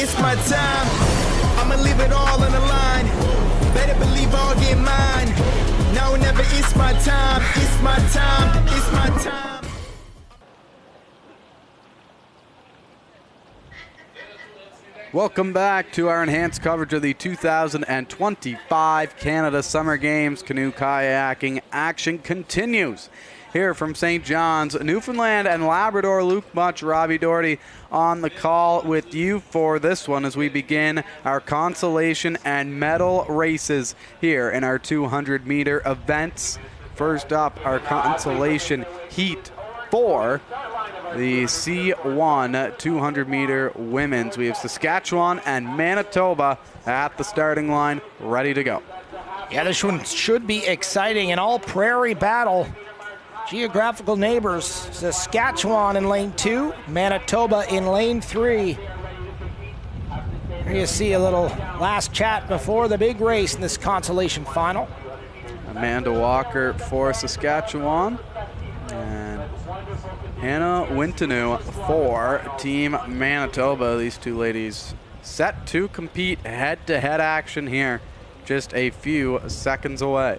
it's my time. I'ma leave it all on the line. Better believe I'll get mine. Now or never, it's my time. It's my time. It's my time. Welcome back to our enhanced coverage of the 2025 Canada Summer Games. Canoe kayaking action continues here from St. John's, Newfoundland and Labrador. Luke Much, Robbie Doherty on the call with you for this one as we begin our consolation and medal races here in our 200-meter events. First up, our consolation heat 4. The C1 200-meter women's. We have Saskatchewan and Manitoba at the starting line, ready to go. Yeah, this one should be exciting. An all-prairie battle. Geographical neighbors, Saskatchewan in lane 2, Manitoba in lane 3. Here you see a little last chat before the big race in this consolation final. Amanda Walker for Saskatchewan. And Hannah Wintenew for Team Manitoba. These two ladies set to compete head-to-head action here, just a few seconds away.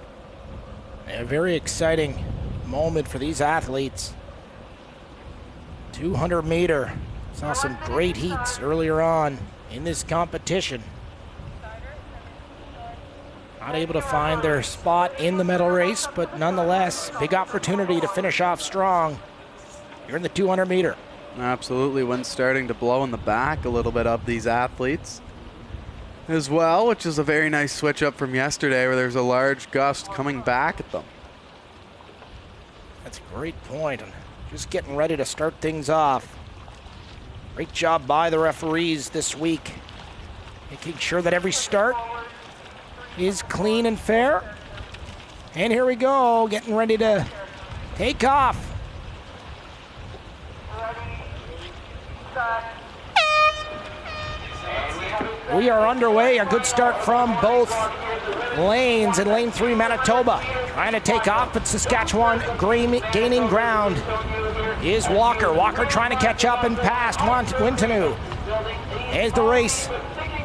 A very exciting moment for these athletes. 200 meter. Saw some great heats earlier on in this competition. Not able to find their spot in the medal race, but nonetheless, big opportunity to finish off strong. You're in the 200 meter. Absolutely. Wind's starting to blow in the back a little bit of these athletes as well, which is a very nice switch up from yesterday where there's a large gust coming back at them. That's a great point. And just getting ready to start things off. Great job by the referees this week, making sure that every start is clean and fair. And here we go, getting ready to take off. We are underway. A good start from both lanes. In lane 3, Manitoba trying to take off, but Saskatchewan gaining ground is Walker. Walker trying to catch up and past Wintenew. As the race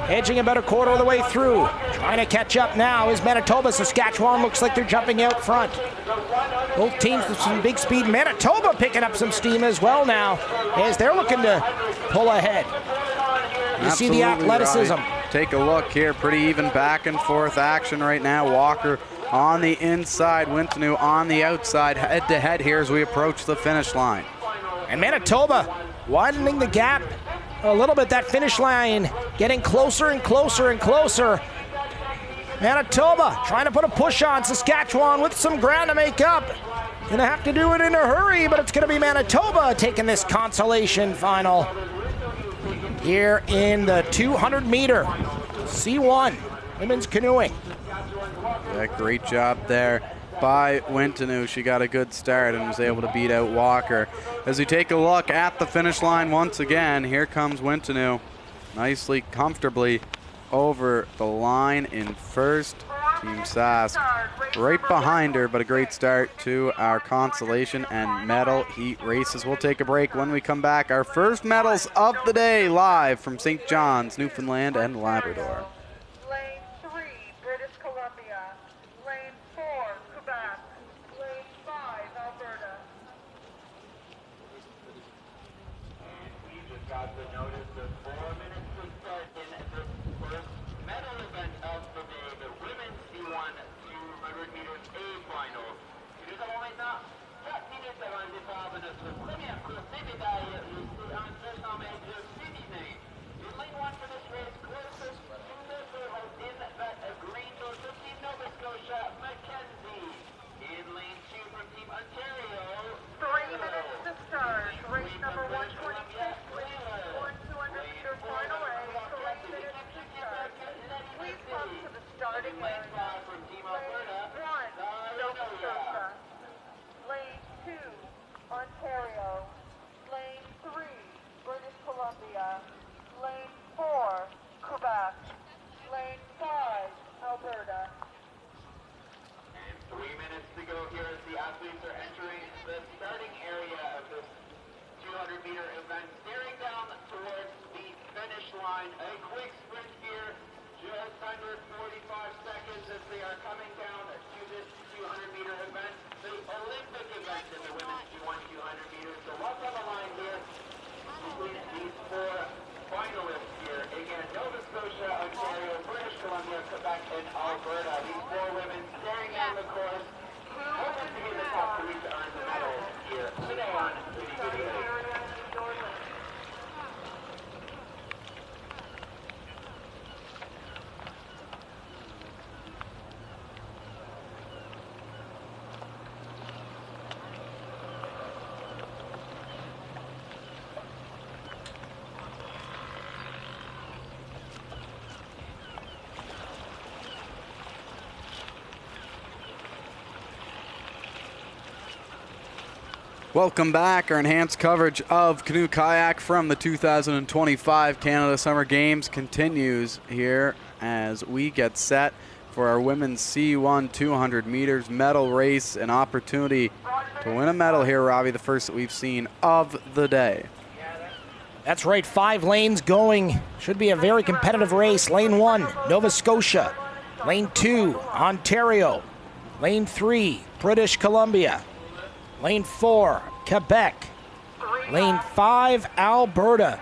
edging about a quarter of the way through. Trying to catch up now is Manitoba. Saskatchewan looks like they're jumping out front. Both teams with some big speed. Manitoba picking up some steam as well now as they're looking to pull ahead. You see the athleticism. Right. Take a look here. Pretty even back and forth action right now. Walker on the inside. Wintenew on the outside. Head to head here as we approach the finish line. And Manitoba widening the gap a little bit. That finish line getting closer and closer and closer. Manitoba trying to put a push on Saskatchewan with some ground to make up. Gonna have to do it in a hurry, but it's gonna be Manitoba taking this consolation final here in the 200 meter C1 women's canoeing. Yeah, great job there by Wintenew. She got a good start and was able to beat out Walker. As we take a look at the finish line once again, here comes Wintenew nicely, comfortably over the line in first. Team Sask right behind her, but a great start to our consolation and medal heat races. We'll take a break. When we come back, our first medals of the day live from St. John's, Newfoundland and Labrador. Lane 3, British Columbia. Lane 4, Quebec. Lane 5, Alberta. And we just got the notice of 4 minutes to start in this first medal event of the day, the women's C1 200 meters A final. Nous avons maintenant 4 minutes avant le départ de notre première course des médailles, le C1 200 mètres féminin. In lane 1 for this race, closest to the field in that green door, Team Nova Scotia, Mackenzie. In lane 2 from Team Ontario, 3 minutes to start. Race number 126, lane 14. A quick sprint here, just under 45 seconds as they are coming down to this 200-meter event, the Olympic event in the women's G1 200 meters. So what's on the line here between these four finalists here? Again, Nova Scotia, Ontario, British Columbia, Quebec, and Alberta. These four women staring down the course, hoping to be in the top three to earn the medals here today on City Video. Welcome back. Our enhanced coverage of Canoe Kayak from the 2025 Canada Summer Games continues here as we get set for our women's C1 200 meters medal race. An opportunity to win a medal here, Robbie, the first that we've seen of the day. That's right, 5 lanes going. Should be a very competitive race. Lane 1, Nova Scotia. Lane 2, Ontario. Lane 3, British Columbia. Lane 4, Quebec. Lane 5, Alberta.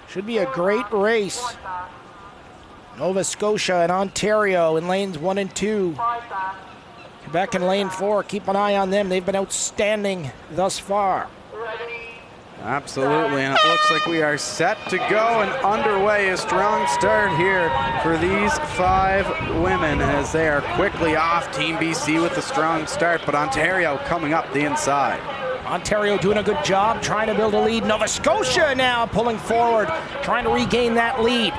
Should be a great race. Nova Scotia and Ontario in lanes 1 and 2. Quebec in lane 4, keep an eye on them. They've been outstanding thus far. Absolutely, and it looks like we are set to go and underway. A strong start here for these 5 women as they are quickly off. Team BC with a strong start, but Ontario coming up the inside. Ontario doing a good job trying to build a lead. Nova Scotia now pulling forward, trying to regain that lead.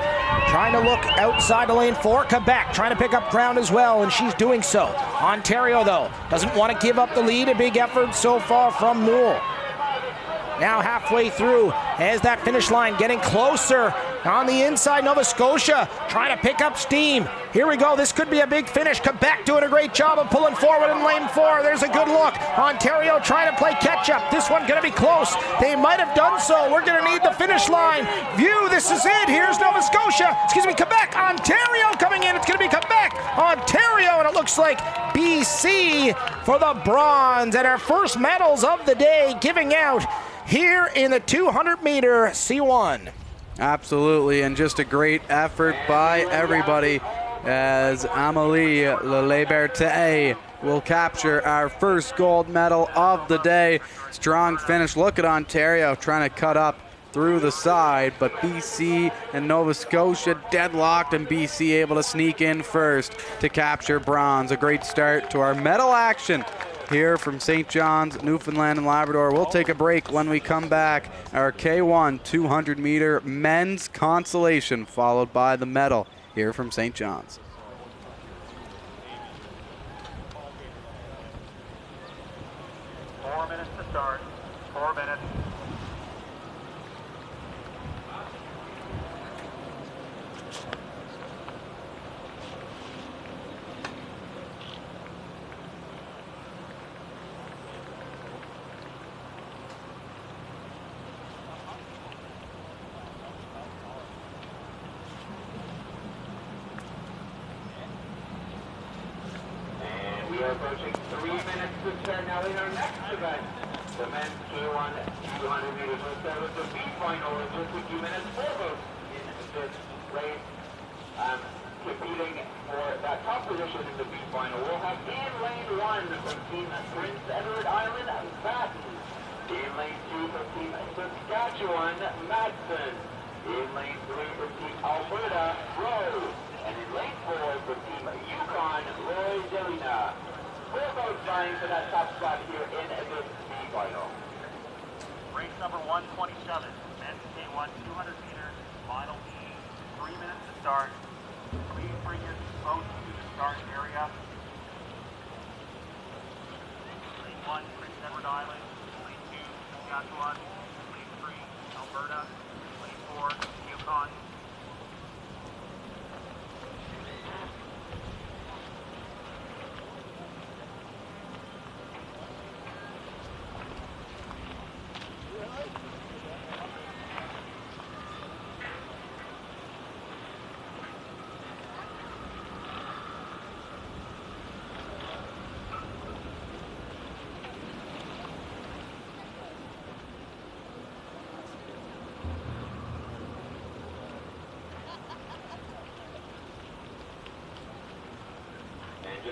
Trying to look outside of lane 4. Quebec trying to pick up ground as well, and she's doing so. Ontario, though, doesn't want to give up the lead. A big effort so far from Newell. Now halfway through as that finish line getting closer on the inside. Nova Scotia trying to pick up steam. Here we go. This could be a big finish. Quebec doing a great job of pulling forward in lane 4. There's a good look. Ontario trying to play catch up. This one going to be close. They might have done so. We're going to need the finish line. View, this is it. Here's Nova Scotia. Excuse me, Quebec. Ontario coming in. It's going to be Quebec, Ontario, and it looks like BC for the bronze. And our first medals of the day giving out here in the 200-meter C1. Absolutely, and just a great effort by everybody as Amélie Liberté will capture our first gold medal of the day. Strong finish. Look at Ontario trying to cut up through the side, but BC and Nova Scotia deadlocked, and BC able to sneak in first to capture bronze. A great start to our medal action here from St. John's, Newfoundland and Labrador. We'll take a break. When we come back, our K1 200-meter men's consolation, followed by the medal here from St. John's. Four minutes to start. 4 minutes. We are approaching 3 minutes to start now in our next event. The men's K1 200 meters will start with the B final in just a few minutes. 4 boats in this race competing for that top position in the B final. We'll have in lane 1 from Team Prince Edward Island, Batten. In lane 2 from Team Saskatchewan, Madsen. In lane 3 from Team Alberta, Rowe. And in lane 4 for Team Yukon, Roy Delina. 4 boats vying for that top spot here in this B final. Race number 127, men's K1 200 meters, final B, 3 minutes to start. Please bring your boats to the start area. Lane 1, Prince Edward Island. Lane 2, Saskatchewan. Lane 3, Alberta. Lane 4, Yukon.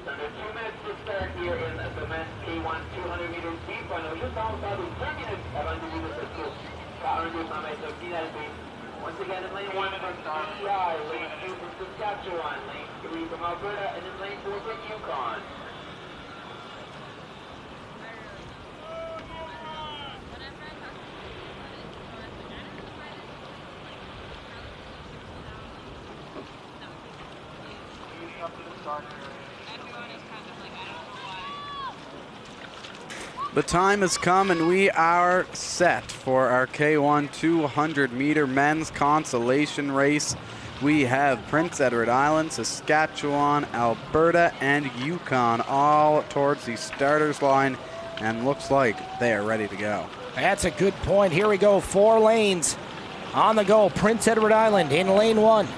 Just under 2 minutes to start here in the men's K1 200 meters B final. Just almost out of 10 minutes of underneath the school. Once again, in lane 1 from PEI, lane 2 from Saskatchewan, lane 3 from Alberta, and then lane 4 from Yukon. The time has come and we are set for our K1 200-meter men's consolation race. We have Prince Edward Island, Saskatchewan, Alberta, and Yukon all towards the starters line, and looks like they are ready to go. That's a good point. Here we go. 4 lanes on the go. Prince Edward Island in lane 1.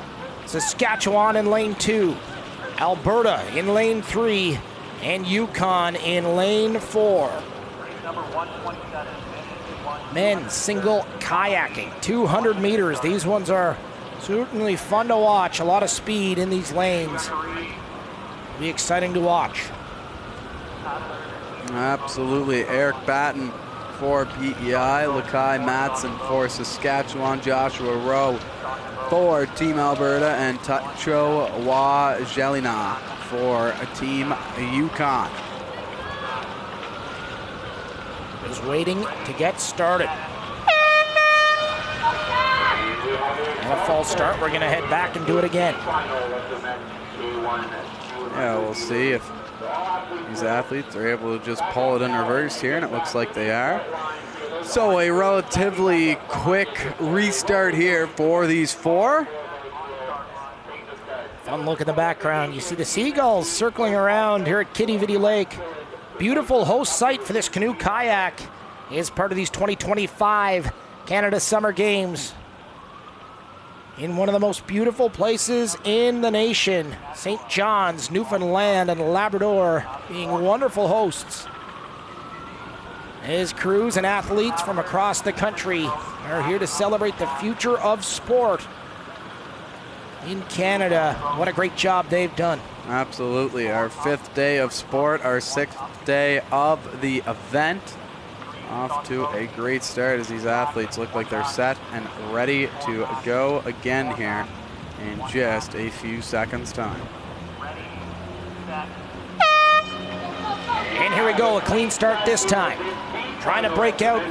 Saskatchewan in lane 2. Alberta in lane 3. And Yukon in lane 4. Number 127. Men's single kayaking. 200 meters. These ones are certainly fun to watch. A lot of speed in these lanes. Be exciting to watch. Absolutely. Eric Batten for PEI, Lakai Matson for Saskatchewan, Joshua Rowe for Team Alberta, and Tacho Wajelina for Team Yukon. Is waiting to get started. And a false start. We're going to head back and do it again. Yeah, we'll see if these athletes are able to just pull it in reverse here, and it looks like they are. So a relatively quick restart here for these 4. Fun look in the background. You see the seagulls circling around here at Kitty Vitty Lake. Beautiful host site for this canoe kayak. Is part of these 2025 Canada Summer Games. In one of the most beautiful places in the nation, St. John's, Newfoundland and Labrador, being wonderful hosts. His crews and athletes from across the country are here to celebrate the future of sport in Canada. What a great job they've done. Absolutely. Our 5th day of sport, our 6th day of the event. Off to a great start as these athletes look like they're set and ready to go again here in just a few seconds' time. And here we go, a clean start this time. Trying to break out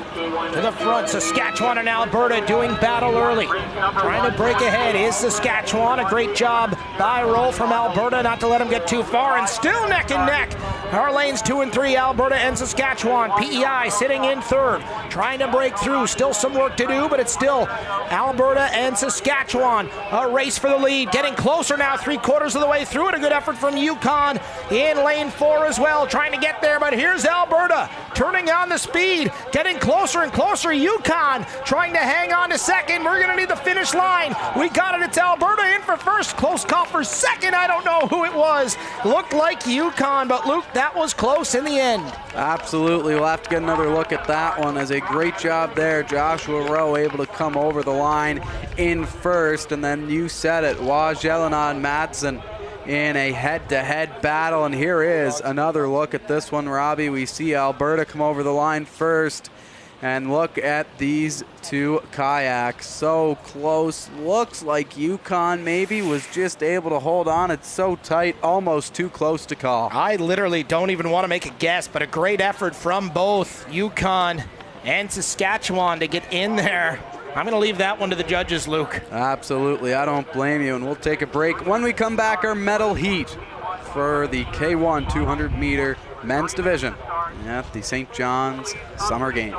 to the front. Saskatchewan and Alberta doing battle early. Trying to break ahead is Saskatchewan. A great job by Roll from Alberta not to let him get too far, and still neck and neck. Our lanes 2 and 3, Alberta and Saskatchewan. PEI sitting in 3rd, trying to break through. Still some work to do, but it's still Alberta and Saskatchewan. A race for the lead, getting closer now, 3/4 of the way through it. A good effort from Yukon in lane 4 as well, trying to get there, but here's Alberta turning on the speed, getting closer and closer. Yukon trying to hang on to 2nd. We're going to need the finish line. We got it. It's Alberta in for 1st. Close call for 2nd. I don't know who it was. Looked like Yukon, but Luke, that was close in the end. Absolutely. We'll have to get another look at that one. As a great job there. Joshua Rowe able to come over the line in 1st, and then you said it, Wajelina and Madsen in a head-to-head battle. And here is another look at this one, Robbie. We see Alberta come over the line first, and look at these 2 kayaks. So close. Looks like Yukon maybe was just able to hold on. It's so tight, almost too close to call. I literally don't even want to make a guess, but a great effort from both Yukon and Saskatchewan to get in there. I'm going to leave that one to the judges, Luke. Absolutely. I don't blame you. And we'll take a break. When we come back, our medal heat for the K1 200-meter men's division at the St. John's Summer Games.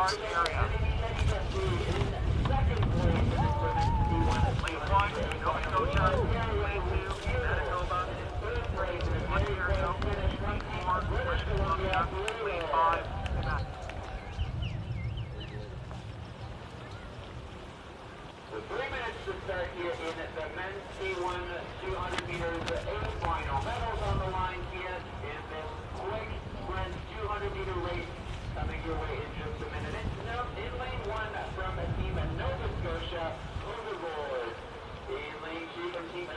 Team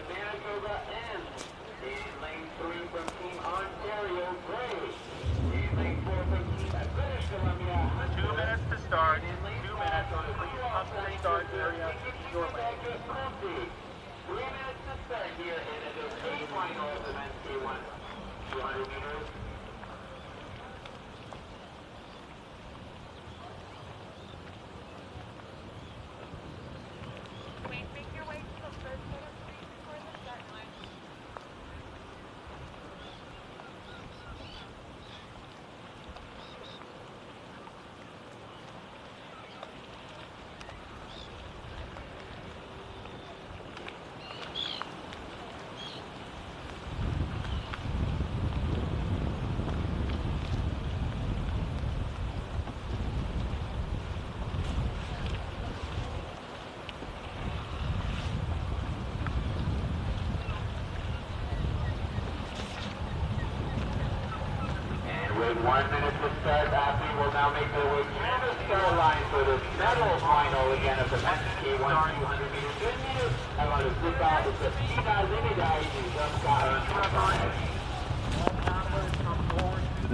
1 minute to start. Athletes will now make their way to the start line for the medal final again of the men's K1 200 meters. Good news. I want to sit back with the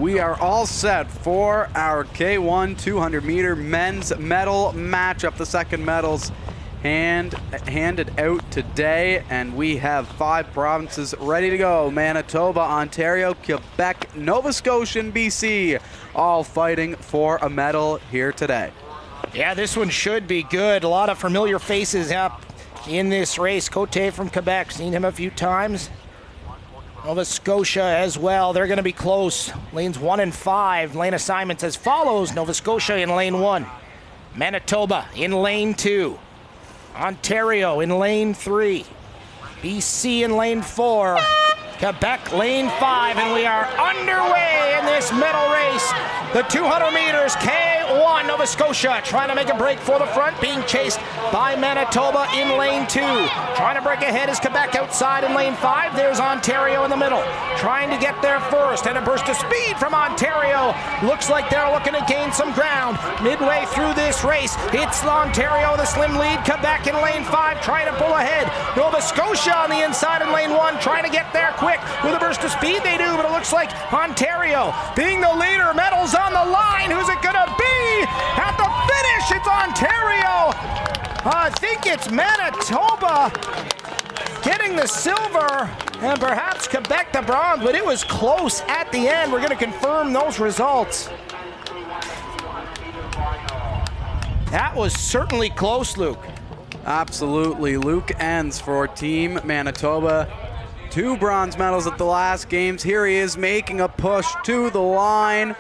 We are all set for our K1 200 meter men's medal matchup. The second medals handed out today, and we have 5 provinces ready to go: Manitoba, Ontario, Quebec, Nova Scotia, and BC, all fighting for a medal here today. Yeah, this one should be good. A lot of familiar faces up in this race. Cote from Quebec, seen him a few times. Nova Scotia as well. They're going to be close. Lanes 1 and 5. Lane assignments as follows: Nova Scotia in lane 1, Manitoba in lane 2, Ontario in lane 3, BC in lane 4, Quebec lane 5, and we are underway in this medal race. The 200 meters, K1, Nova Scotia trying to make a break for the front, being chased by Manitoba in lane 2. Trying to break ahead is Quebec outside in lane 5. There's Ontario in the middle, trying to get there first, and a burst of speed from Ontario. Looks like they're looking to gain some ground midway through this race. It's Ontario, the slim lead. Quebec in lane 5 trying to pull ahead. Nova Scotia on the inside in lane 1 trying to get there quick with a burst of speed. They do, but it looks like Ontario being the leader. Medals on the line. Who's it gonna be at the finish? It's Ontario. I think it's Manitoba getting the silver, and perhaps Quebec the bronze, but it was close at the end. We're going to confirm those results. That was certainly close, Luke. Absolutely. Luke ends for Team Manitoba. 2 bronze medals at the last games. Here he is making a push to the line.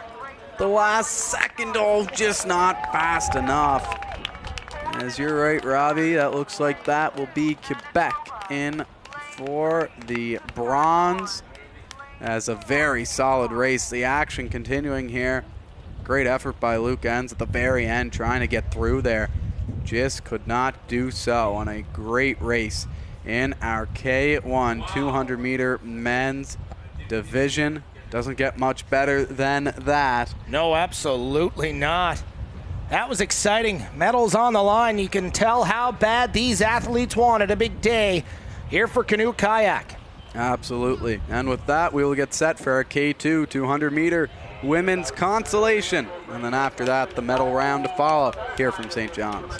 The last second, just not fast enough. As you're right, Robbie, that looks like that will be Quebec in for the bronze. As a very solid race. The action continuing here. Great effort by Luke Enns at the very end, trying to get through there. Just could not do so on a great race in our K1 200 meter men's division. Doesn't get much better than that. No, absolutely not. That was exciting. Medals on the line. You can tell how bad these athletes wanted a big day here for Canoe Kayak. Absolutely. And with that, we will get set for our K2 200 meter women's consolation. And then after that, the medal round to follow here from St. John's.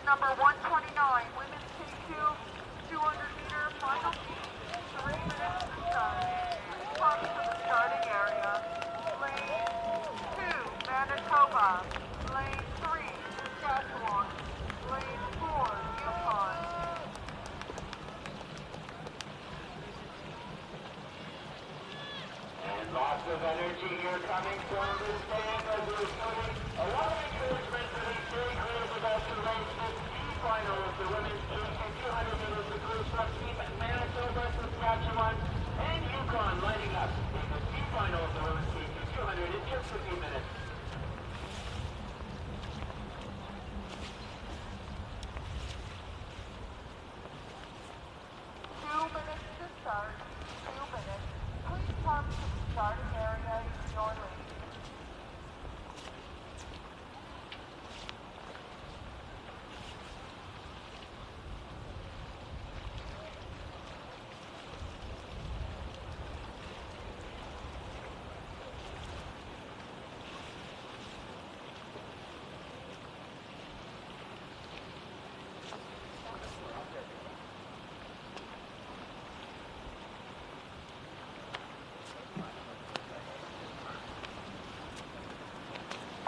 Number 129, women's K2, 200 meter final. 3 minutes to start. Come to the starting area. Lane 2, Manitoba. Lane 3, Saskatchewan. Lane 4, Yukon. And lots of energy here coming from this band as we're showing a lot of encouragement for these very creative about the race. Final of the women's K2 200 meters, the crews from Team Manitoba, Saskatchewan, and Yukon lining up in the C-final of the women's K2 200 in just a few minutes. To start. 2 minutes. Please come to the starting area in your lane.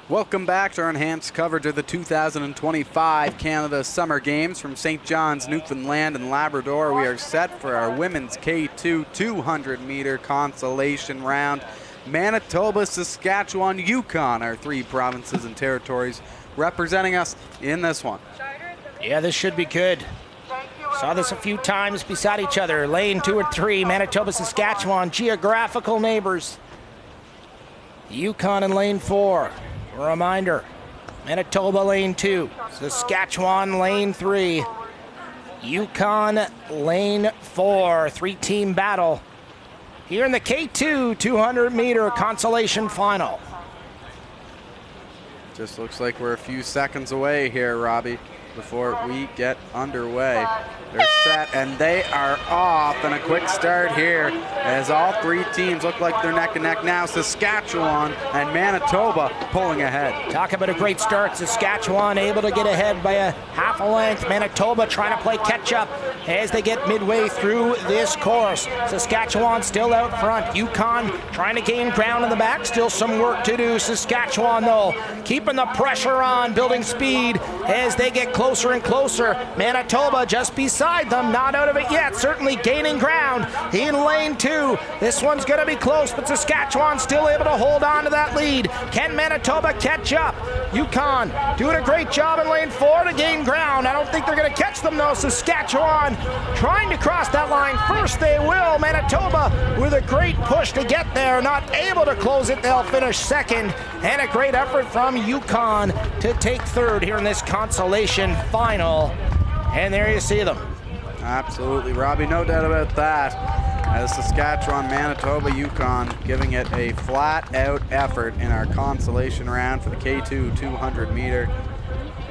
Welcome back to our enhanced coverage of the 2025 Canada Summer Games from St. John's, Newfoundland and Labrador. We are set for our women's K2 200 meter consolation round. Manitoba, Saskatchewan, Yukon are 3 provinces and territories representing us in this one. Yeah, this should be good. Saw this a few times beside each other. Lane 2 and 3, Manitoba, Saskatchewan, geographical neighbors. Yukon in lane 4. A reminder, Manitoba lane 2, Saskatchewan lane 3, Yukon lane 4. 3-team battle here in the K2 200-meter consolation final. Just looks like we're a few seconds away here, Robbie, before we get underway. They're set and they are off, and a quick start here as all 3 teams look like they're neck and neck now. Saskatchewan and Manitoba pulling ahead. Talk about a great start. Saskatchewan able to get ahead by a half a length. Manitoba trying to play catch up as they get midway through this course. Saskatchewan still out front. Yukon trying to gain ground in the back. Still some work to do. Saskatchewan though keeping the pressure on, building speed as they get closer and closer. Manitoba just beside them, not out of it yet, certainly gaining ground in lane 2. This one's going to be close, but Saskatchewan still able to hold on to that lead. Can Manitoba catch up? Yukon doing a great job in lane 4 to gain ground. I don't think they're going to catch them though. Saskatchewan trying to cross that line first. They will. Manitoba with a great push to get there, not able to close it. They'll finish second, and a great effort from Yukon to take third here in this consolation final. And there you see them. Absolutely, Robbie, no doubt about that. As Saskatchewan, Manitoba, Yukon giving it a flat-out effort in our consolation round for the K2 200-meter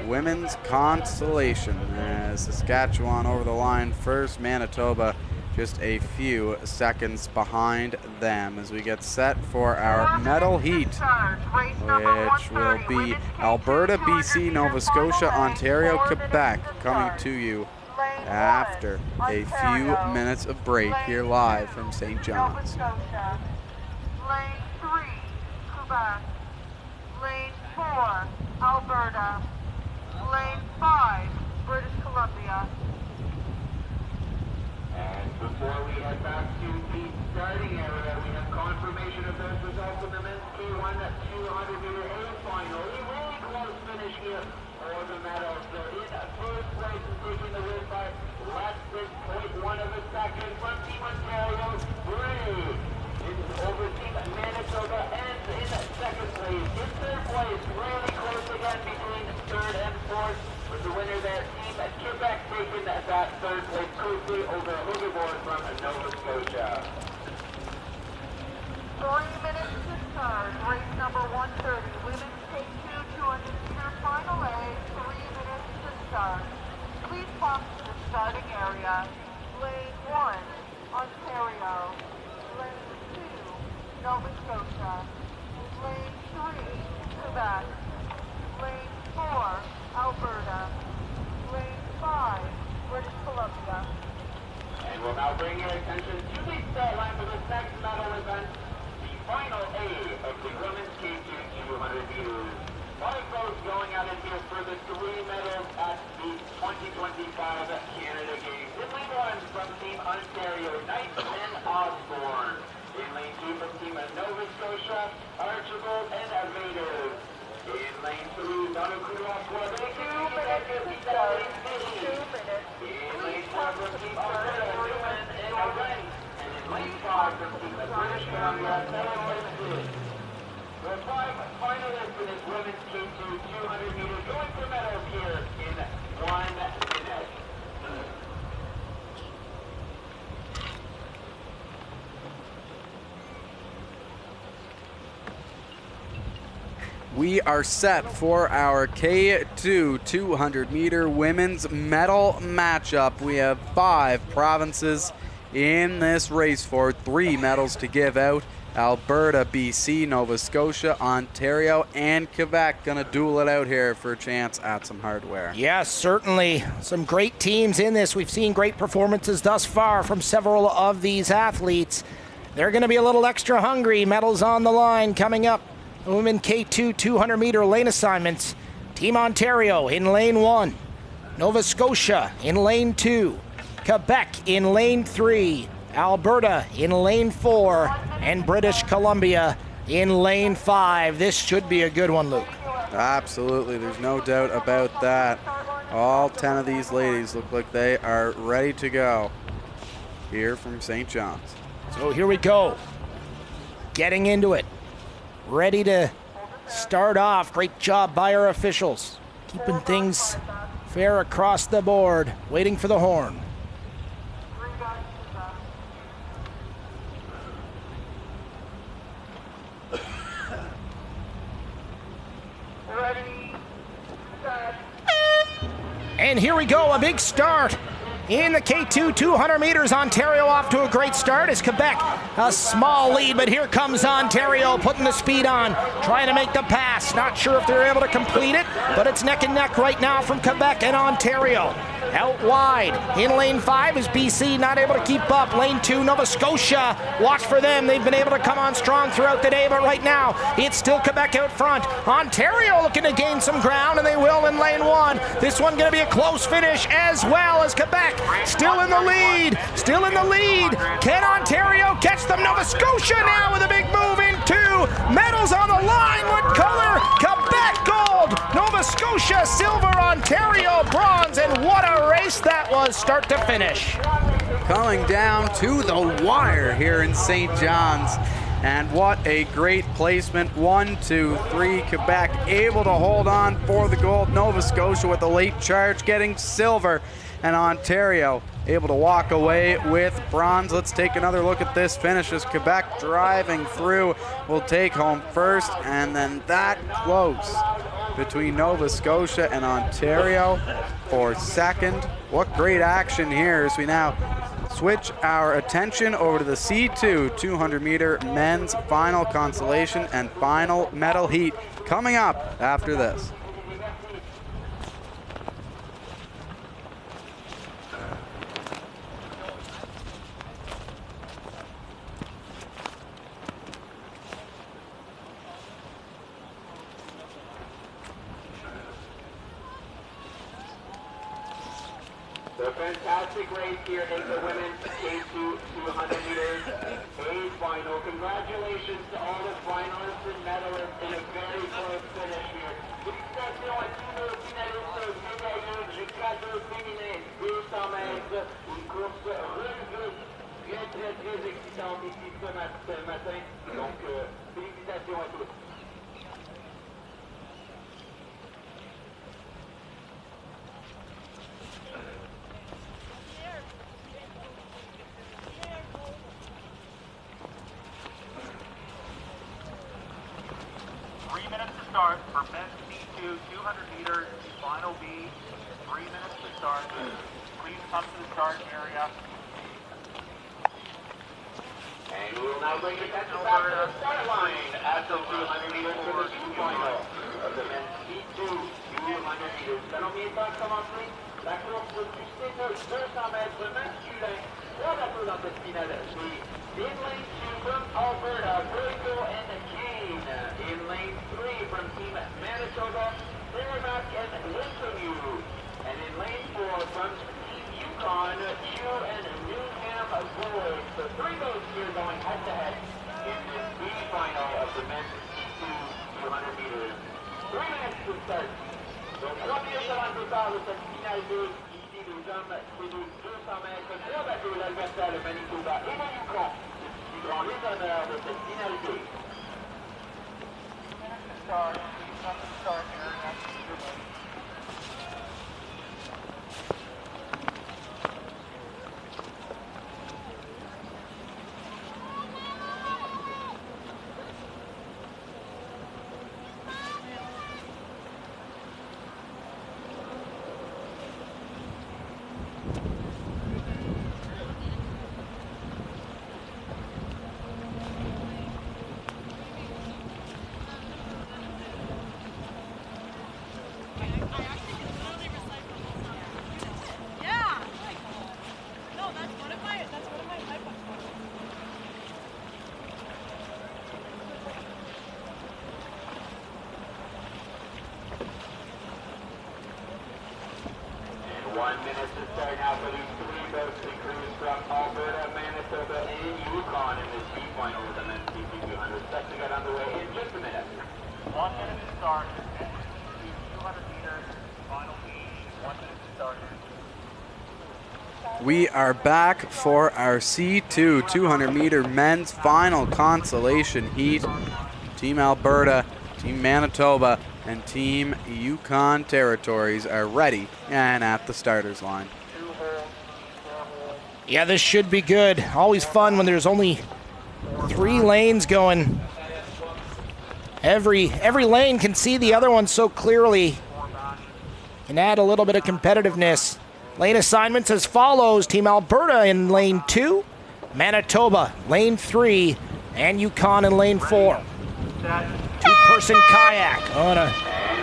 women's consolation. As Saskatchewan over the line first, Manitoba just a few seconds behind them as we get set for our medal heat, which will be Alberta, BC, Nova Scotia, Ontario, Quebec, coming to you after a few minutes of break here live from St. John's. Lane 3, Quebec. Lane 4, Alberta. Lane 5, British Columbia. And before we head back to the starting area, we have confirmation of those results in the men's K1 200-meter A final. A really close finish here for the medals. So in first place and taking the win by less than 0.1 of a second from Team Ontario, Bray. Over Team Manitoba, and in second place. In third place, really close again between third and fourth. With the winner there, Team Quebec taking that third place quickly over hoverboard from Nova Scotia. 3 minutes to start. Race number 130. Women's K2 200-meter final A. 3 minutes to start. Please pop to the starting area. Lane 1, Ontario. Lane 2, Nova Scotia. Lane 3, Quebec. Lane 4, Alberta. Lane 5, British Columbia. And we'll now bring your attention to the start line for this next medal event, the final A of the women's K2 200 meters. 5 boats going out in here for the 3 medals at the 2025 Canada Games. In lane 1 from Team Ontario, Knight and Osborne. In lane 2 from Team Nova Scotia, Archibald and Vader. In lane 3, Donokudos, 2 minutes to start. 2 minutes. in lane 4 from Team Alberta, Newman and Wright. And in lane 5 from Team British Columbia, Taylor. The 5 finalists for this women's K2 200 meters going for medals here in 1 minute. We are set for our K2 200-meter women's medal matchup. We have 5 provinces in this race for 3 medals to give out. Alberta, BC, Nova Scotia, Ontario, and Quebec gonna duel it out here for a chance at some hardware. Yes, certainly some great teams in this. We've seen great performances thus far from several of these athletes. They're going to be a little extra hungry. Medals on the line coming up. Women K2 200-meter lane assignments. Team Ontario in lane 1. Nova Scotia in lane 2. Quebec in lane 3. Alberta in lane 4. And British Columbia in lane 5. This should be a good one, Luke. Absolutely, there's no doubt about that. All 10 of these ladies look like they are ready to go here from St. John's. So here we go. Getting into it. Ready to start off. Great job by our officials. Keeping things fair across the board. Waiting for the horn. And here we go, a big start in the K2 200 meters. Ontario off to a great start as Quebec a small lead, but here comes Ontario putting the speed on, trying to make the pass. Not sure if they're able to complete it, but it's neck and neck right now from Quebec and Ontario. Out wide in lane 5 is BC, not able to keep up. Lane 2, Nova Scotia, watch for them. They've been able to come on strong throughout the day, but right now it's still Quebec out front. Ontario looking to gain some ground, and they will in lane 1. This one going to be a close finish as well as Quebec still in the lead. Still in the lead. Can Ontario catch them? Nova Scotia now with a big move in 2. Medals on the line. What color? Quebec gold. Nova Scotia silver. Ontario bronze. And what a race that was, start to finish. Coming down to the wire here in St. John's. And what a great placement. 1, 2, 3. Quebec able to hold on for the gold. Nova Scotia with a late charge getting silver. And Ontario able to walk away with bronze. Let's take another look at this finish as Quebec driving through will take home first, and then that close between Nova Scotia and Ontario for second. What great action here as we now switch our attention over to the C2 200 meter men's final consolation and final medal heat coming up after this. The fantastic race here in the women's K2 200 meters A final. Congratulations to all the finalists and medalists in a very close finish here. Félicitations à tous nos finalistes médaillés du cadeau féminin 200 mètres. Une course relevée très excitante ici ce matin. Donc, félicitations à tous. 3 minutes to start for men's C2 200 meters, final B. 3 minutes to start. Please come to the start area. And we will now bring the contest back to the start line at the 200 meters for the final of the men's C2 200 meters. Salomé est en commencer la course du C2 200 mètres masculin. 3 bateaux dans cette finale. In lane 2 from Alberta, Virgo and Kane. In lane 3 from Team Manitoba, Merrimack and Winterview. And in lane 4 from Team Yukon, Chu and Newham Boys. So 3 boats here going head-to-head in this B final of the men's C2 200 meters. 3 minutes to start. Donc 3 minutes avant le départ de cette finale 2. Ici, les hommes, c'est de 200 mètres. 3 bateaux, l'Alberta, le Manitoba et le Yukon. Qui prend les honneurs de cette finale 2. Start area. Now for these 3 boats and crews from Alberta, Manitoba, and Yukon in this B final of the men's C2 200. set to get underway in just a minute. 1 minute to start. Entry to 200 meters. Final heat. 1 minute to start. We are back for our C2 200-meter men's final consolation heat. Team Alberta, Team Manitoba, and Team Yukon Territories are ready and at the starters line. Yeah, this should be good. Always fun when there's only 3 lanes going. Every lane can see the other one so clearly and add a little bit of competitiveness. Lane assignments as follows. Team Alberta in lane 2, Manitoba lane 3, and Yukon in lane 4. 2-person kayak on a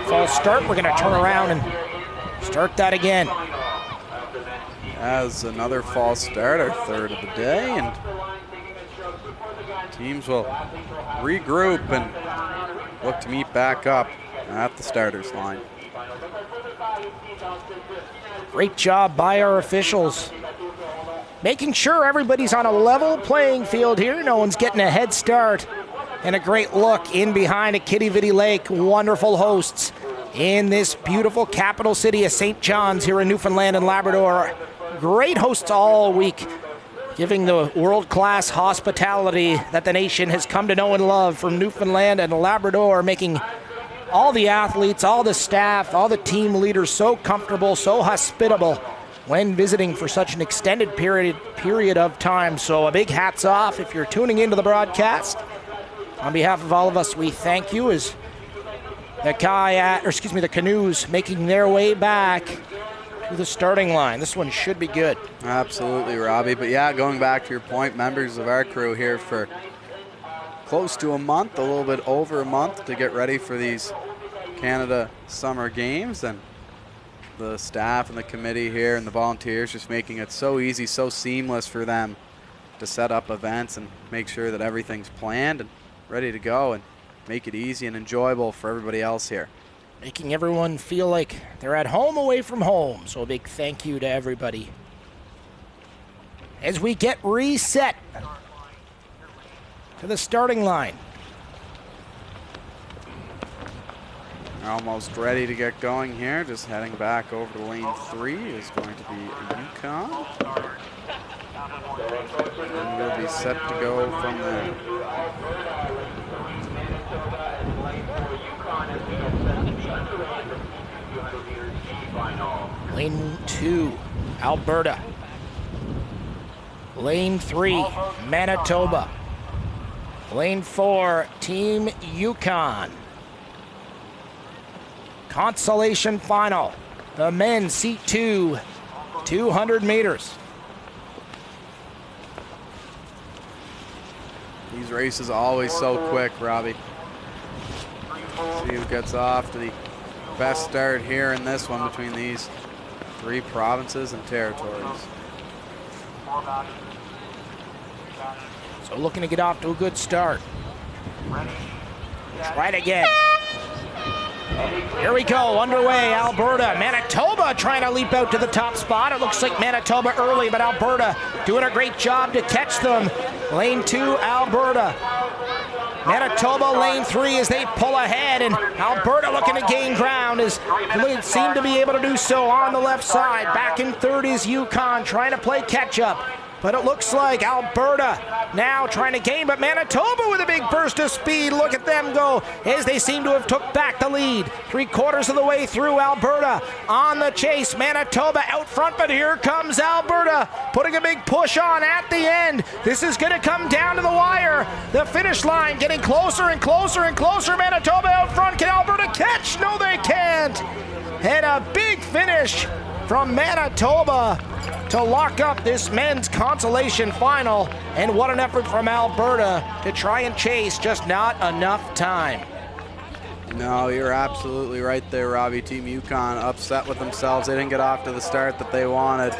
false start. We're going to turn around and start that again. As another false start, our third of the day, and teams will regroup and look to meet back up at the starters line. Great job by our officials, making sure everybody's on a level playing field here. No one's getting a head start. And a great look in behind at Kitty Vitty Lake. Wonderful hosts in this beautiful capital city of St. John's here in Newfoundland and Labrador. Great hosts all week, giving the world-class hospitality that the nation has come to know and love from Newfoundland and Labrador, making all the athletes, all the staff, all the team leaders so comfortable, so hospitable when visiting for such an extended period of time. So a big hats off if you're tuning into the broadcast. On behalf of all of us, we thank you as the canoes making their way back to the starting line. This one should be good. Absolutely, Robbie. But yeah, going back to your point, members of our crew here for close to a month, a little bit over a month to get ready for these Canada Summer Games, and the staff and the committee here and the volunteers just making it so easy, so seamless for them to set up events and make sure that everything's planned and ready to go and make it easy and enjoyable for everybody else here. Making everyone feel like they're at home away from home. So a big thank you to everybody. As we get reset to the starting line. We're almost ready to get going here. Just heading back over to lane 3 is going to be Yukon. And we'll be set to go from there. Lane 2, Alberta. Lane 3, Manitoba. Lane 4, Team Yukon. Consolation final. The men's C2, 200 meters. These races are always so quick, Robbie. See who gets off to the best start here in this one between these 3 provinces and territories. So looking to get off to a good start. Try it again. Here we go, underway, Alberta. Manitoba trying to leap out to the top spot. It looks like Manitoba early, but Alberta doing a great job to catch them. Lane 2, Alberta. Manitoba lane 3 as they pull ahead, and Alberta looking to gain ground as they seem to be able to do so on the left side. Back in third is Yukon trying to play catch up. But it looks like Alberta now trying to gain, but Manitoba with a big burst of speed. Look at them go as they seem to have took back the lead. 3/4 of the way through, Alberta on the chase. Manitoba out front, but here comes Alberta putting a big push on at the end. This is going to come down to the wire. The finish line getting closer and closer and closer. Manitoba out front. Can Alberta catch? No, they can't. And a big finish from Manitoba to lock up this men's consolation final. And what an effort from Alberta to try and chase, just not enough time. No, you're absolutely right there, Robbie. Team Yukon upset with themselves. They didn't get off to the start that they wanted.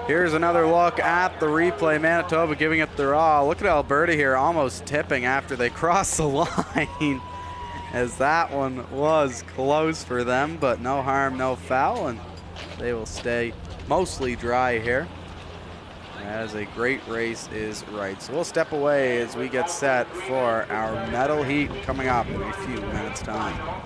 Here's another look at the replay. Manitoba giving it their all. Look at Alberta here almost tipping after they crossed the line, as that one was close for them, but no harm, no foul, and they will stay mostly dry here. as a great race is right. So we'll step away as we get set for our medal heat coming up in a few minutes' time.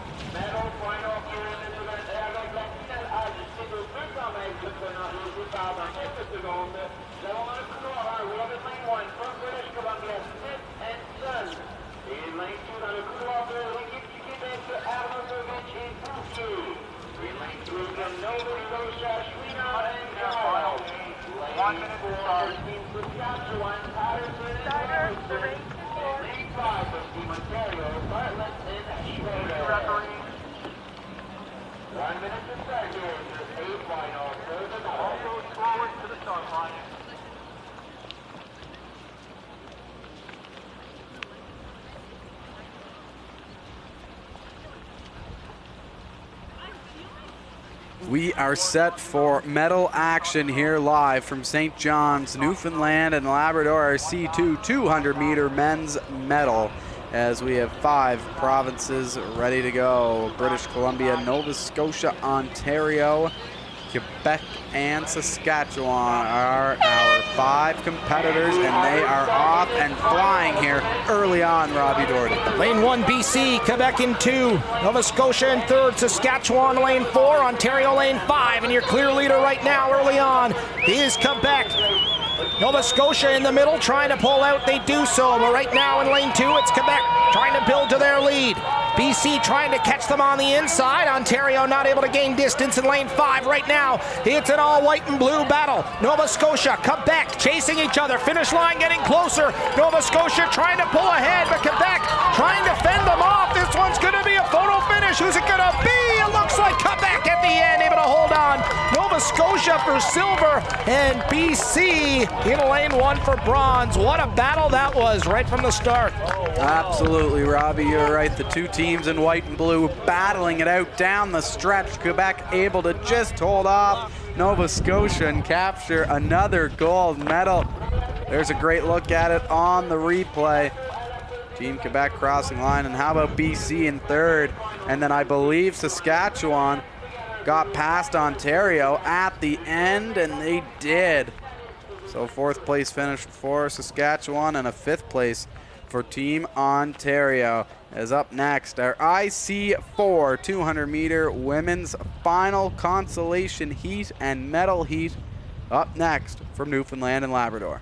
We are set for medal action here live from St. John's, Newfoundland and Labrador, our C2 200-meter men's medal, as we have 5 provinces ready to go. British Columbia, Nova Scotia, Ontario, Quebec, and Saskatchewan are our 5 competitors, and they are off and flying here early on, Robbie Doherty. Lane 1, BC, Quebec in 2, Nova Scotia in 3rd, Saskatchewan lane 4, Ontario lane 5, and your clear leader right now early on is Quebec. Nova Scotia in the middle trying to pull out, they do so, but right now in lane 2 it's Quebec trying to build to their lead. BC trying to catch them on the inside. Ontario not able to gain distance in lane 5 right now. It's an all white and blue battle. Nova Scotia, Quebec chasing each other. Finish line getting closer. Nova Scotia trying to pull ahead, but Quebec trying to fend them off. This one's going to be a photo finish. Who's it going to be? It looks like Quebec at the end, able to hold on. Nova Scotia for silver and BC in lane 1 for bronze. What a battle that was right from the start. Absolutely, Robbie, you're right. The 2 teams in white and blue battling it out down the stretch. Quebec able to just hold off Nova Scotia and capture another gold medal. There's a great look at it on the replay. Team Quebec crossing line, and how about BC in 3rd? And then I believe Saskatchewan got past Ontario at the end, and they did. So 4th place finish for Saskatchewan and a 5th place for Team Ontario. As up next, our IC4 200-meter women's final consolation heat and medal heat up next from Newfoundland and Labrador.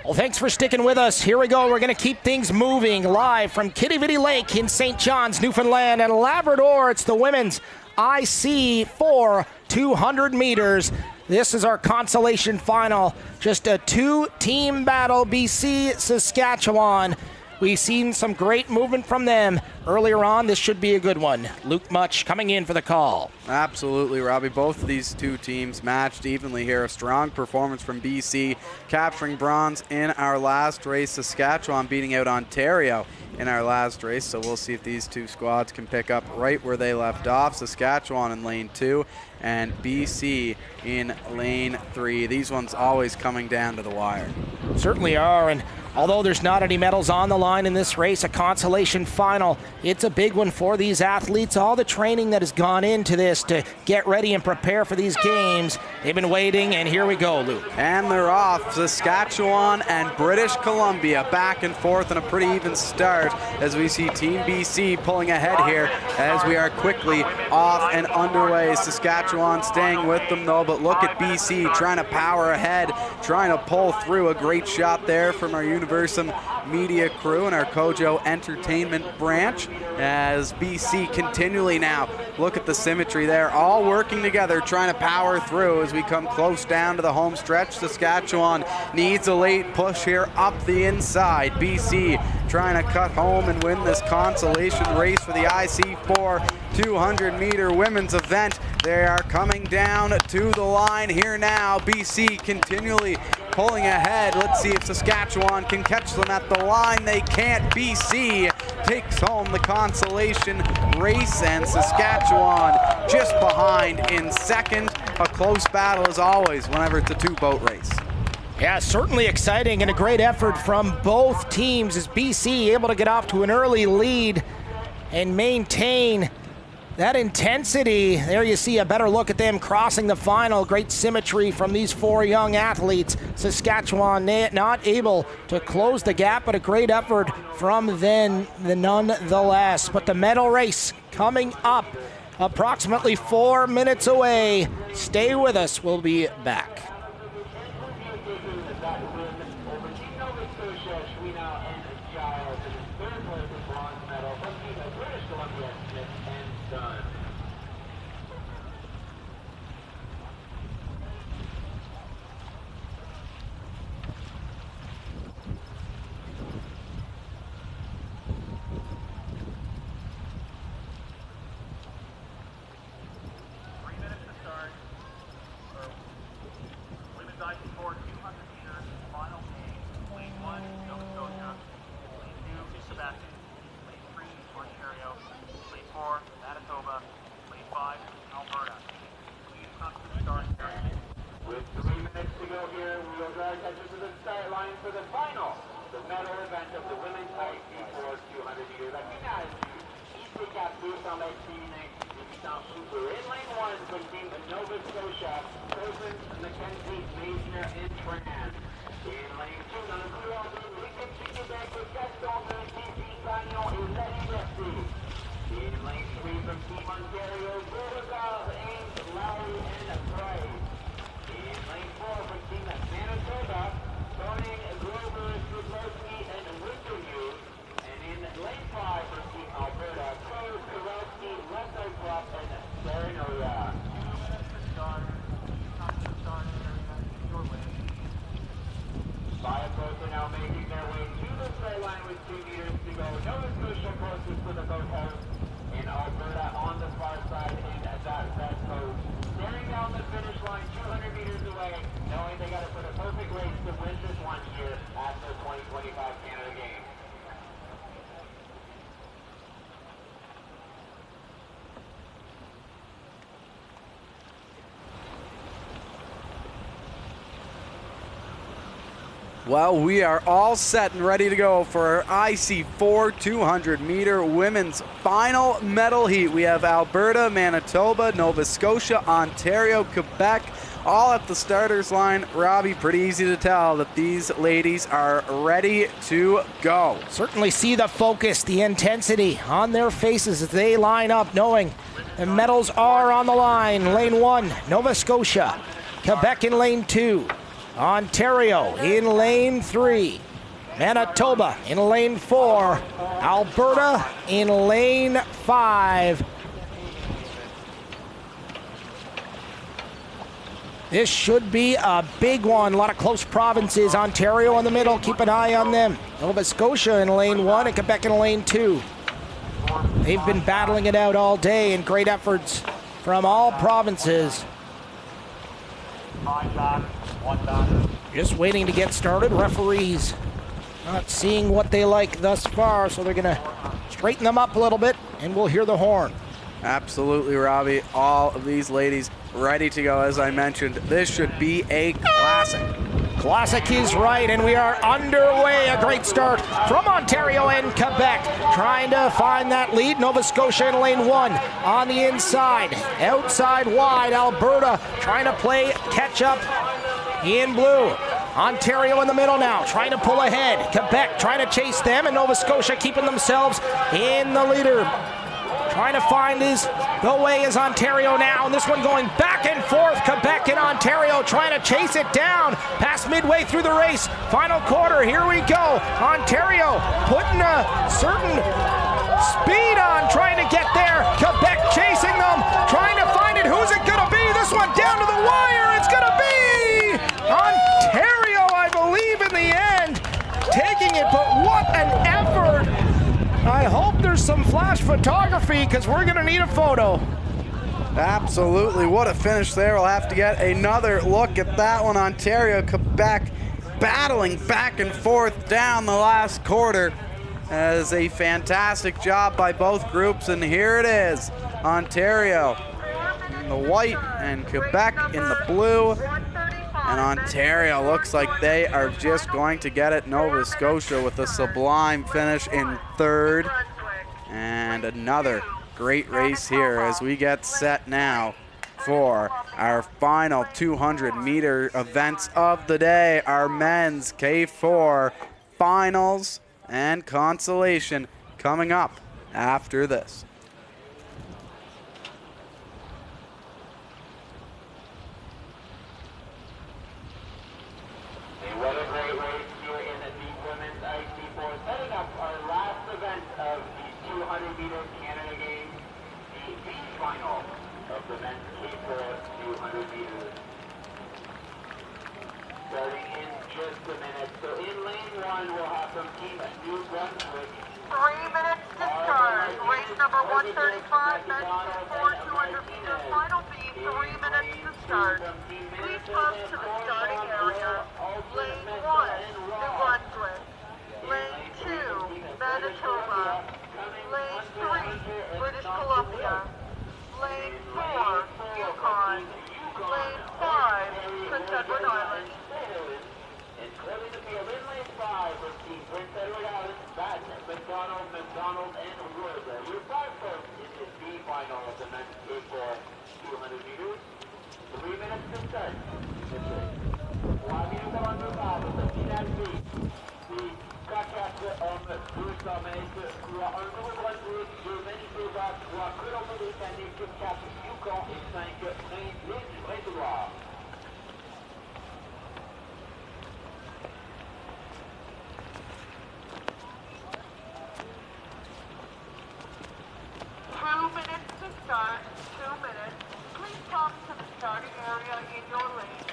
Well, thanks for sticking with us. Here we go. We're going to keep things moving live from Kitty Vitty Lake in St. John's, Newfoundland and Labrador. It's the women's IC 4 200 meters. This is our consolation final. Just a two-team battle, BC, Saskatchewan. We've seen some great movement from them earlier on. This should be a good one. Luke Much coming in for the call. Absolutely, Robbie. Both of these two teams matched evenly here. A strong performance from BC, capturing bronze in our last race. Saskatchewan beating out Ontario in our last race. So we'll see if these two squads can pick up right where they left off. Saskatchewan in lane 2 and BC in lane 3. These ones always coming down to the wire. Certainly are, and although there's not any medals on the line in this race, a consolation final, it's a big one for these athletes. All the training that has gone into this to get ready and prepare for these games, they've been waiting, and here we go, Luke. And they're off. Saskatchewan and British Columbia back and forth in a pretty even start as we see Team BC pulling ahead here as we are quickly off and underway. Saskatchewan staying with them though, but look at BC trying to power ahead, trying to pull through. A great shot there from our Universum Media crew and our Kojo Entertainment branch as BC continually now, look at the symmetry there, all working together trying to power through as we come close down to the home stretch. Saskatchewan needs a late push here up the inside. BC trying to cut home and win this consolation race for the IC4 200-meter women's event. They are coming down to the line here now. BC continually pulling ahead. Let's see if Saskatchewan can catch them at the line. They can't. BC takes home the consolation race, and Saskatchewan just behind in second. A close battle as always whenever it's a two-boat race. Yeah, certainly exciting and a great effort from both teams as BC able to get off to an early lead and maintain that intensity. There you see a better look at them crossing the final. Great symmetry from these four young athletes. Saskatchewan not able to close the gap, but a great effort from them nonetheless. But the medal race coming up approximately 4 minutes away. Stay with us. We'll be back. Well, we are all set and ready to go for our IC4 200-meter women's final medal heat. We have Alberta, Manitoba, Nova Scotia, Ontario, Quebec, all at the starters line. Robbie, pretty easy to tell that these ladies are ready to go. Certainly see the focus, the intensity on their faces as they line up, knowing the medals are on the line. Lane 1, Nova Scotia. Quebec in lane 2. Ontario in lane 3. Manitoba in lane 4. Alberta in lane 5. This should be a big one. A lot of close provinces. Ontario in the middle. Keep an eye on them. Nova Scotia in lane 1 and Quebec in lane 2. They've been battling it out all day, and great efforts from all provinces. 5 back, 1 back. Just waiting to get started. Referees not seeing what they like thus far, so they're going to straighten them up a little bit, and we'll hear the horn. Absolutely, Robbie. All of these ladies ready to go. As I mentioned, this should be a classic. Classic is right, and we are underway. A great start from Ontario and Quebec, trying to find that lead. Nova Scotia in lane 1 on the inside. Outside wide, Alberta trying to play catch up in blue. Ontario in the middle now, trying to pull ahead. Quebec trying to chase them, and Nova Scotia keeping themselves in the leader. Trying to find the way is Ontario now, and this one going back and forth. Quebec and Ontario trying to chase it down past midway through the race. Final quarter, here we go. Ontario putting a certain speed on, trying to get there. Quebec chasing them, trying to find it. Who's it going to be? This one down to the wire. It's going to be Ontario, I believe, in the end, taking it, but what an effort. I hope there's some flash photography, because we're going to need a photo. Absolutely. What a finish there. We'll have to get another look at that one. Ontario, Quebec battling back and forth down the last quarter. As a fantastic job by both groups, and here it is. Ontario in the white and Quebec in the blue. And Ontario looks like they are just going to get it. Nova Scotia with a sublime finish in third. And another great race here as we get set now for our final 200-meter events of the day. Our men's K4 finals and consolation coming up after this. What a great race here in the women's IC4. Setting up our last event of the 200-meter Canada Games, the B final of the men's K4 200 meters. Starting in just a minute. So in lane 1, we'll have from Team New Brunswick. 3 minutes to start. Race number 135, men's K4 200 meters. Final B, 3 minutes to start. Please come to the starting area. Lane 1, New Brunswick. Lane 2, Manitoba. Lane 3, British Columbia. Lane 4, Yukon. Lane 5, Prince Edward Island. And clearing the field in lane 5 with Team Prince Edward Island, Batten, McDonald, and Wood. Your 5 folks in this B final of the men's K4 200 meters. 3 minutes to start. Start, 2 minutes. Please come to the starting area in your lane.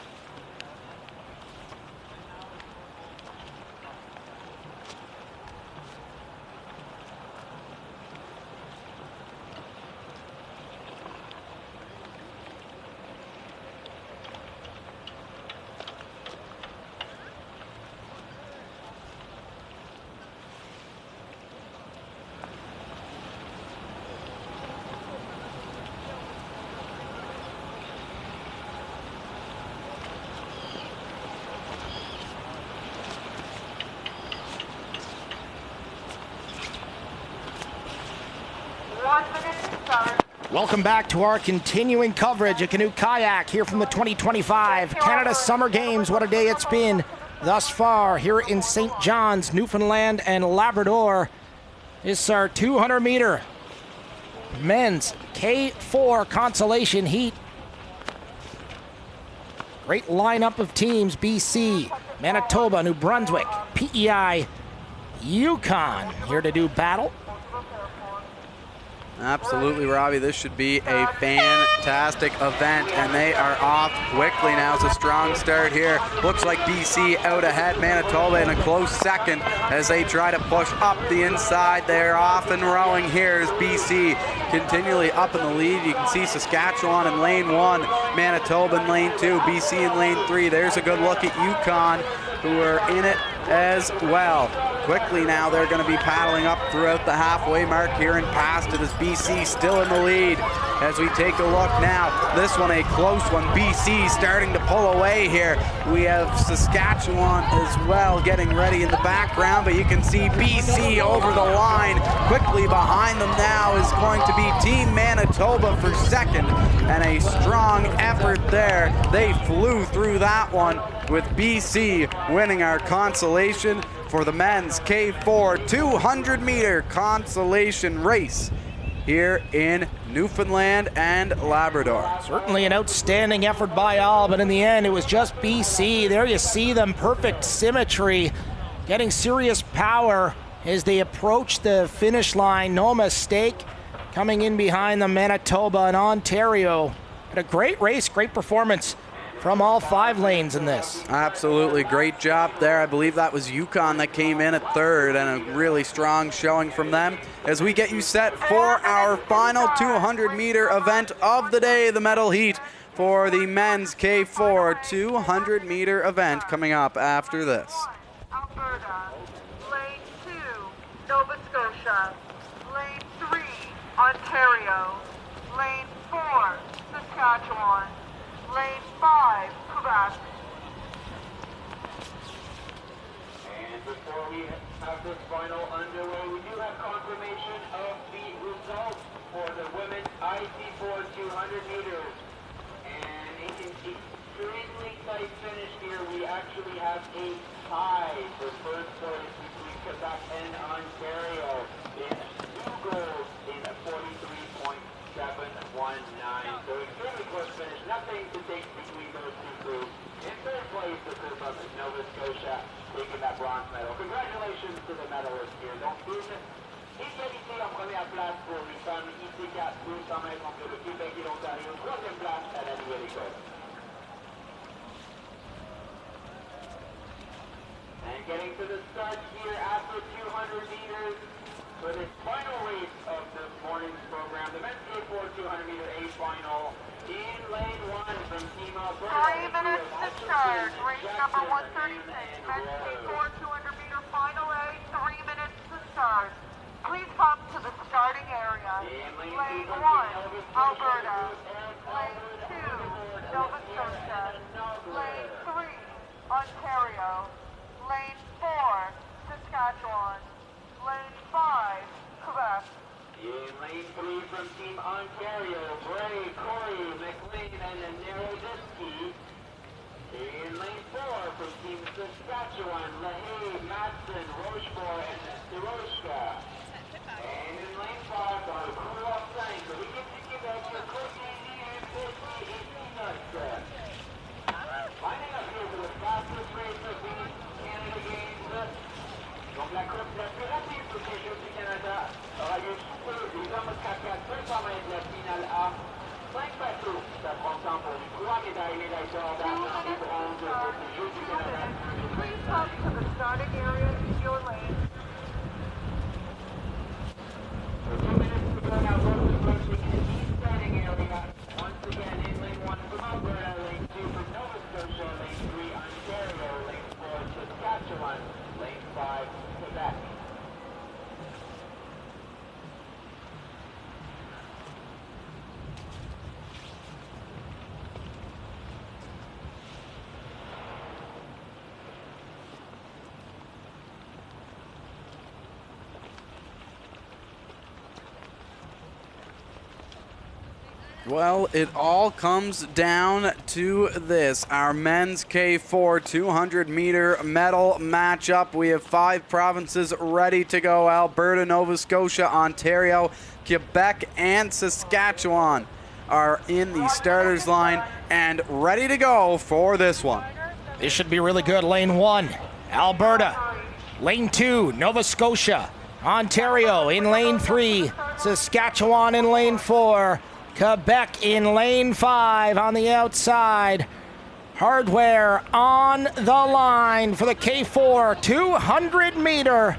Start. Welcome back to our continuing coverage of Canoe Kayak here from the 2025 Canada Summer Games. What a day it's been thus far here in St. John's, Newfoundland and Labrador. This is our 200-meter men's K4 Consolation heat. Great lineup of teams: BC, Manitoba, New Brunswick, PEI, Yukon here to do battle. Absolutely, Robbie. This should be a fantastic event, and they are off quickly now. It's a strong start here. Looks like BC out ahead, Manitoba in a close second as they try to push up the inside. They're off and rowing here as BC continually up in the lead. You can see Saskatchewan in lane 1, Manitoba in lane 2, BC in lane 3. There's a good look at Yukon, who are in it as well. Quickly now, they're going to be paddling up throughout the halfway mark here and past it as BC still in the lead. As we take a look now, this one a close one. BC starting to pull away here. We have Saskatchewan as well getting ready in the background, but you can see BC over the line. Quickly behind them now is going to be Team Manitoba for second, and a strong effort there. They flew through that one with BC winning our consolation for the men's K4 200-meter consolation race here in Newfoundland and Labrador. Certainly an outstanding effort by all, but in the end it was just BC. There you see them, perfect symmetry, getting serious power as they approach the finish line. No mistake. Coming in behind them, Manitoba and Ontario. Had a great race, great performance from all 5 lanes in this. Absolutely, great job there. I believe that was Yukon that came in at third, and a really strong showing from them. As we get you set for our final 200-meter event of the day, the medal heat for the men's K4 200-meter event coming up after this. Alberta, lane 2, Nova Scotia, lane 3, Ontario, lane 4, Saskatchewan, lane 5, Quebec. And before we have this final underway, we do have confirmation of the results for the women's IC4 200 meters. And it's an extremely tight finish here. We actually have a tie for first place between Quebec and Ontario in 2 goals in 43.719. So extremely close finish. Nothing to take between those two groups. In third place, the group of Nova Scotia taking that bronze medal. Congratulations to the medalists here. Donc, égalité en première place pour les femmes IC4 200 mètres entre le Québec et l'Ontario. Troisième place à la Nouvelle-Écosse. And getting to the start here after 200 meters for this final race of this morning's program, the men's K4 200-meter A final in lane 1 from Team Alberta. 3 minutes to start. Race number 136. Men's K4 200-meter final A. 3 minutes to start. Please come to the starting area. Lane 1, Alberta. Lane 2, Nova Scotia. Lane 3, Ontario. Lane 4, Saskatchewan. Lane 5, Quebec. In lane 3 from Team Ontario, Bray, Corey, McLean, and Naroditsky. In lane 4 from Team Saskatchewan, LaHaye, Matson, Rochefort, and Siroshka. And in lane 5, dans le couloir 5, l'équipe du Québec, Côte-Élie, Petit et Peanuts. Lining up here for the fastest race of the Canada Games. Donc la course la plus rapide pour ces Jeux du Canada aura lieu sous peu. Les hommes 4x4 200 mètres de la finale A. 5 bateaux s'affrontant pour les 3 médailles d'or d'argent et bronze pour ces Jeux du Canada. Please come to the starting area in your lane. 2 minutes to go now. Both approaching in the starting area. Once again in lane 1 from Alberta, lane 2 from Nova Scotia, lane 3 Ontario, lane 4 Saskatchewan, lane 5 Quebec. Well, it all comes down to this. Our men's K4 200-meter medal matchup. We have 5 provinces ready to go. Alberta, Nova Scotia, Ontario, Quebec, and Saskatchewan are in the starters line and ready to go for this one. This should be really good. Lane 1, Alberta. Lane 2, Nova Scotia. Ontario in lane 3. Saskatchewan in lane 4. Quebec in lane 5 on the outside. Hardware on the line for the K4 200-meter.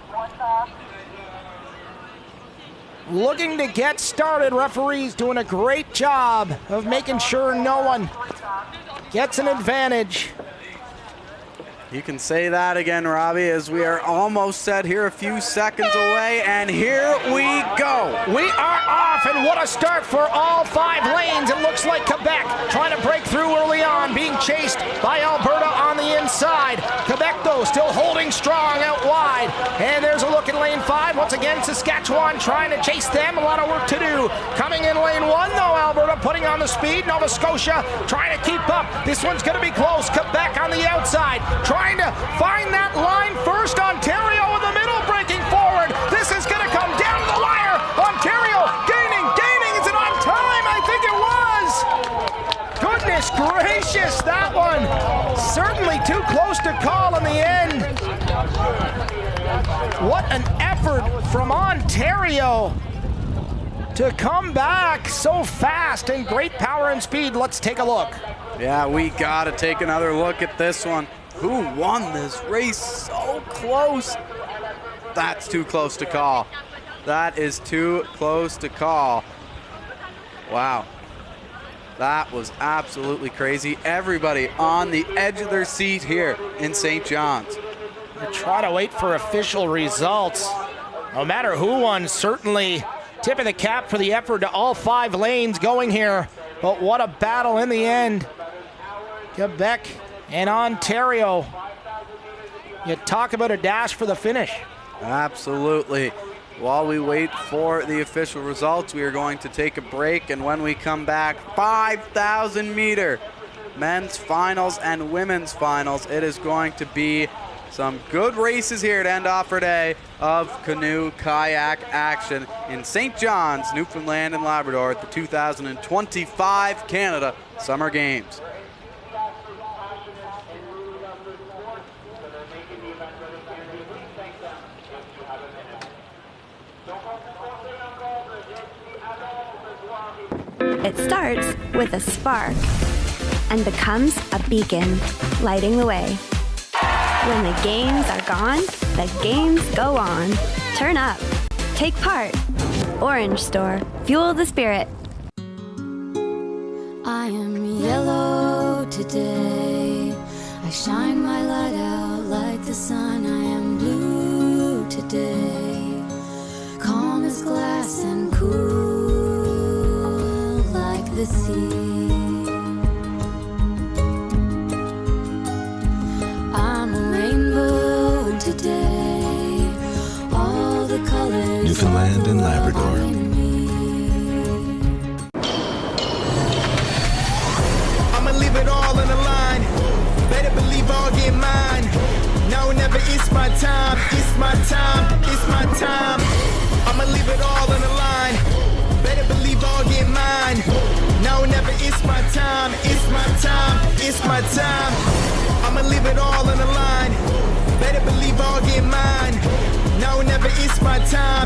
Looking to get started. Referees doing a great job of making sure no one gets an advantage. You can say that again, Robbie, as we are almost set here, a few seconds away, and here we go. We are off, and what a start for all 5 lanes. It looks like Quebec trying to break through early on, being chased by Alberta on the inside. Quebec, though, still holding strong out wide. And there's a look in lane 5. Once again, Saskatchewan trying to chase them. A lot of work to do. Coming in lane 1, though, Alberta putting on the speed. Nova Scotia trying to keep up. This one's going to be close. Quebec on the outside, trying to find that line first. Ontario in the middle, breaking forward. This is going to come down to the wire. Ontario gaining. Is it on time? I think it was. Goodness gracious, that one certainly too close to call in the end. What an effort from Ontario to come back so fast, and great power and speed. Let's take a look. Yeah, we got to take another look at this one. Who won this race so close? That's too close to call. That is too close to call. Wow. That was absolutely crazy. Everybody on the edge of their seat here in St. John's. We're trying to wait for official results. No matter who won, certainly tip of the cap for the effort to all 5 lanes going here. But what a battle in the end. Quebec and Ontario. You talk about a dash for the finish. Absolutely. While we wait for the official results, we are going to take a break, and when we come back, 5,000 meter men's finals and women's finals. It is going to be some good races here to end off our day of canoe kayak action in St. John's, Newfoundland and Labrador at the 2025 Canada Summer Games. It starts with a spark and becomes a beacon, lighting the way. When the games are gone, the games go on. Turn up. Take part. Orange Store. Fuel the spirit. I am yellow today. I shine my light out like the sun. I am blue today. Calm as glass and cool like the sea. I'm a rainbow today. All the colors. Newfoundland and Labrador. I'ma leave it all on the line. Better believe I'll get mine. Now or never, it's my time. It's my time. It's my time. I'ma leave it all on the line. Better believe I'll get mine. Now or never, it's my time. It's my time. It's my time. I'ma leave it all on the line. Better believe I'll get mine. Now or never, it's my time.